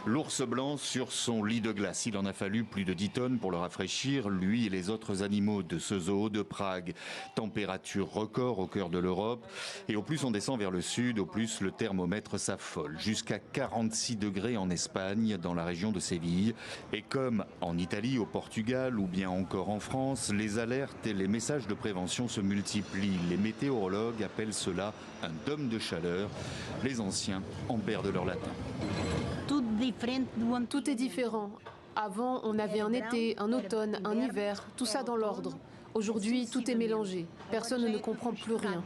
L'ours blanc sur son lit de glace. Il en a fallu plus de 10 tonnes pour le rafraîchir, lui et les autres animaux de ce zoo de Prague. Température record au cœur de l'Europe. Et au plus on descend vers le sud, au plus le thermomètre s'affole. Jusqu'à 46 degrés en Espagne, dans la région de Séville. Et comme en Italie, au Portugal ou bien encore en France, les alertes et les messages de prévention se multiplient. Les météorologues appellent cela un dôme de chaleur. Les anciens en perdent leur latin. Tout est différent. Avant, on avait un été, un automne, un hiver, tout ça dans l'ordre. Aujourd'hui, tout est mélangé. Personne ne comprend plus rien.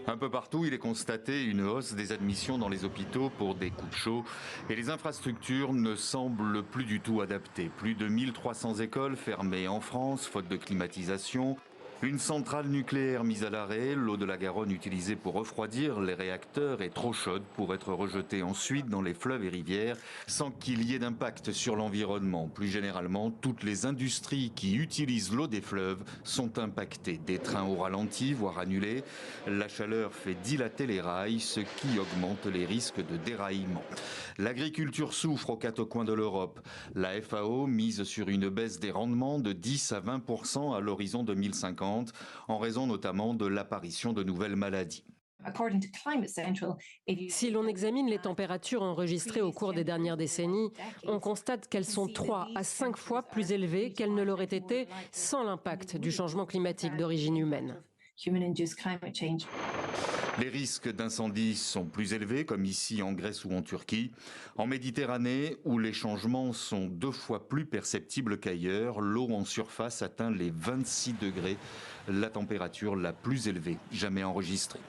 Un peu partout, il est constaté une hausse des admissions dans les hôpitaux pour des coups de chaud et les infrastructures ne semblent plus du tout adaptées. Plus de 1300 écoles fermées en France, faute de climatisation. Une centrale nucléaire mise à l'arrêt, l'eau de la Garonne utilisée pour refroidir les réacteurs est trop chaude pour être rejetée ensuite dans les fleuves et rivières sans qu'il y ait d'impact sur l'environnement. Plus généralement, toutes les industries qui utilisent l'eau des fleuves sont impactées. Des trains au ralenti, voire annulés. La chaleur fait dilater les rails, ce qui augmente les risques de déraillement. L'agriculture souffre aux quatre coins de l'Europe. La FAO mise sur une baisse des rendements de 10 à 20% à l'horizon 2050. En raison notamment de l'apparition de nouvelles maladies. Si l'on examine les températures enregistrées au cours des dernières décennies, on constate qu'elles sont 3 à 5 fois plus élevées qu'elles ne l'auraient été sans l'impact du changement climatique d'origine humaine. Les risques d'incendie sont plus élevés, comme ici en Grèce ou en Turquie. En Méditerranée, où les changements sont 2 fois plus perceptibles qu'ailleurs, l'eau en surface atteint les 26 degrés, la température la plus élevée jamais enregistrée.